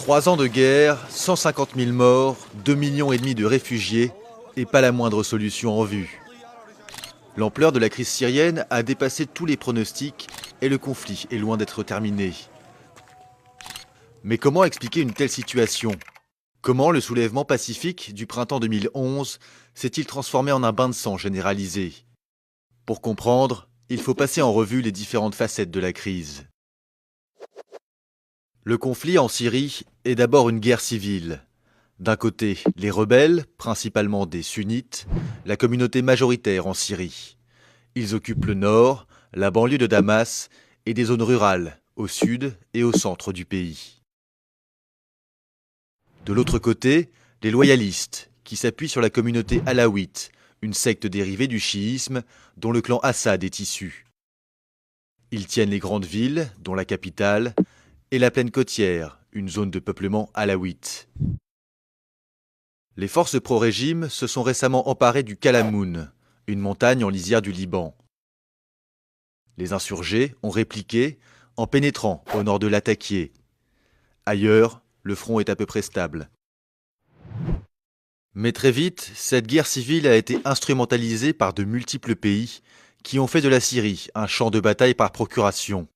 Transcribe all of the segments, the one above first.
3 ans de guerre, 150 000 morts, 2,5 millions de réfugiés et pas la moindre solution en vue. L'ampleur de la crise syrienne a dépassé tous les pronostics et le conflit est loin d'être terminé. Mais comment expliquer une telle situation? Comment le soulèvement pacifique du printemps 2011 s'est-il transformé en un bain de sang généralisé? Pour comprendre, il faut passer en revue les différentes facettes de la crise. Le conflit en Syrie est d'abord une guerre civile. D'un côté, les rebelles, principalement des sunnites, la communauté majoritaire en Syrie. Ils occupent le nord, la banlieue de Damas et des zones rurales, au sud et au centre du pays. De l'autre côté, les loyalistes, qui s'appuient sur la communauté alaouite, une secte dérivée du chiisme dont le clan Assad est issu. Ils tiennent les grandes villes, dont la capitale, et la plaine côtière, une zone de peuplement alaouite. Les forces pro-régime se sont récemment emparées du Kalamoun, une montagne en lisière du Liban. Les insurgés ont répliqué en pénétrant au nord de Latakié. Ailleurs, le front est à peu près stable. Mais très vite, cette guerre civile a été instrumentalisée par de multiples pays qui ont fait de la Syrie un champ de bataille par procuration.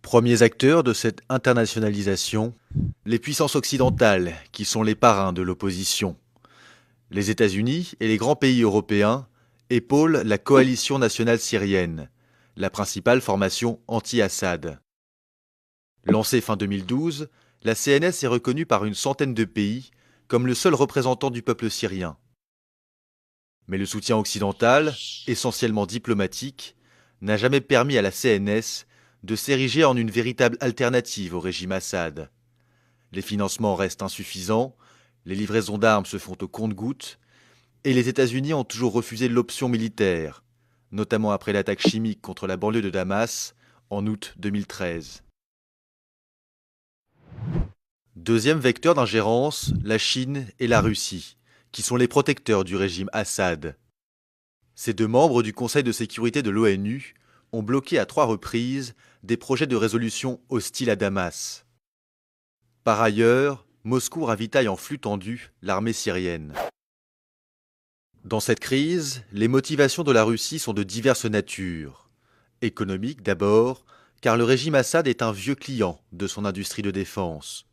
Premiers acteurs de cette internationalisation, les puissances occidentales, qui sont les parrains de l'opposition. Les États-Unis et les grands pays européens épaulent la coalition nationale syrienne, la principale formation anti-Assad. Lancée fin 2012, la CNS est reconnue par une centaine de pays comme le seul représentant du peuple syrien. Mais le soutien occidental, essentiellement diplomatique, n'a jamais permis à la CNS de s'ériger en une véritable alternative au régime Assad. Les financements restent insuffisants, les livraisons d'armes se font au compte-gouttes, et les États-Unis ont toujours refusé l'option militaire, notamment après l'attaque chimique contre la banlieue de Damas en août 2013. Deuxième vecteur d'ingérence, la Chine et la Russie, qui sont les protecteurs du régime Assad. Ces deux membres du Conseil de sécurité de l'ONU ont bloqué à 3 reprises des projets de résolution hostiles à Damas. Par ailleurs, Moscou ravitaille en flux tendu l'armée syrienne. Dans cette crise, les motivations de la Russie sont de diverses natures. Économique d'abord, car le régime Assad est un vieux client de son industrie de défense.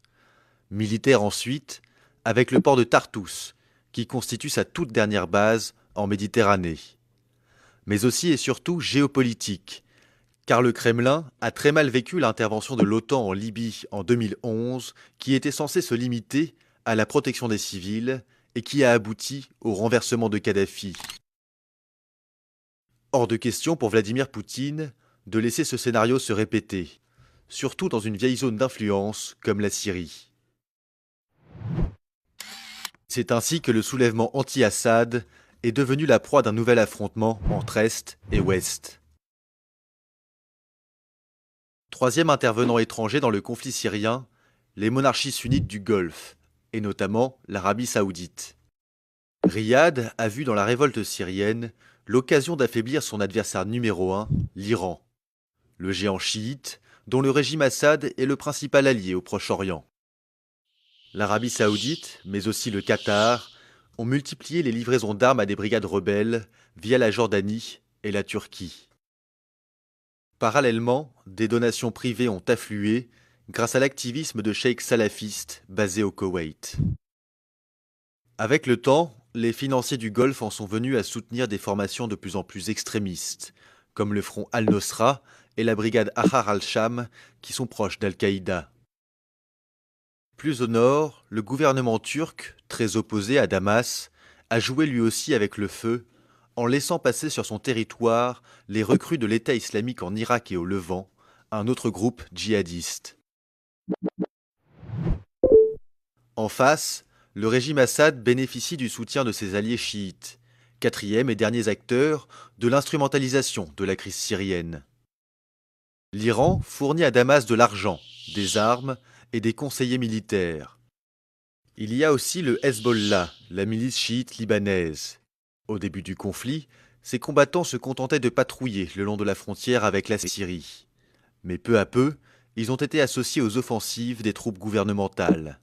Militaire ensuite, avec le port de Tartous, qui constitue sa toute dernière base en Méditerranée. Mais aussi et surtout géopolitique, car le Kremlin a très mal vécu l'intervention de l'OTAN en Libye en 2011, qui était censée se limiter à la protection des civils et qui a abouti au renversement de Kadhafi. Hors de question pour Vladimir Poutine de laisser ce scénario se répéter, surtout dans une vieille zone d'influence comme la Syrie. C'est ainsi que le soulèvement anti-Assad est devenu la proie d'un nouvel affrontement entre Est et Ouest. Troisième intervenant étranger dans le conflit syrien, les monarchies sunnites du Golfe, et notamment l'Arabie saoudite. Riyad a vu dans la révolte syrienne l'occasion d'affaiblir son adversaire numéro 1, l'Iran, le géant chiite dont le régime Assad est le principal allié au Proche-Orient. L'Arabie saoudite, mais aussi le Qatar, ont multiplié les livraisons d'armes à des brigades rebelles via la Jordanie et la Turquie. Parallèlement, des donations privées ont afflué grâce à l'activisme de cheikh salafistes basés au Koweït. Avec le temps, les financiers du Golfe en sont venus à soutenir des formations de plus en plus extrémistes, comme le front Al-Nosra et la brigade Ahrar al-Sham, qui sont proches d'Al-Qaïda. Plus au nord, le gouvernement turc, très opposé à Damas, a joué lui aussi avec le feu, en laissant passer sur son territoire les recrues de l'État islamique en Irak et au Levant, un autre groupe djihadiste. En face, le régime Assad bénéficie du soutien de ses alliés chiites, quatrième et derniers acteurs de l'instrumentalisation de la crise syrienne. L'Iran fournit à Damas de l'argent, des armes et des conseillers militaires. Il y a aussi le Hezbollah, la milice chiite libanaise. Au début du conflit, ces combattants se contentaient de patrouiller le long de la frontière avec la Syrie. Mais peu à peu, ils ont été associés aux offensives des troupes gouvernementales.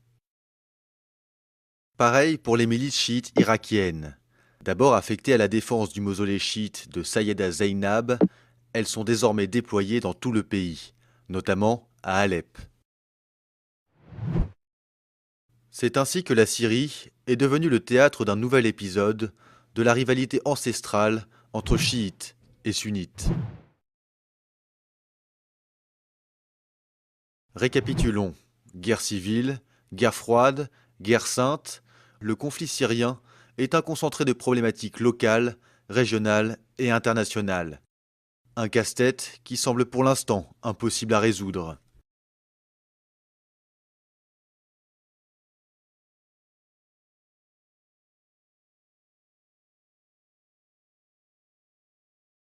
Pareil pour les milices chiites irakiennes. D'abord affectées à la défense du mausolée chiite de Sayyeda Zainab, elles sont désormais déployées dans tout le pays, notamment à Alep. C'est ainsi que la Syrie est devenue le théâtre d'un nouvel épisode de la rivalité ancestrale entre chiites et sunnites. Récapitulons. Guerre civile, guerre froide, guerre sainte, le conflit syrien est un concentré de problématiques locales, régionales et internationales. Un casse-tête qui semble pour l'instant impossible à résoudre.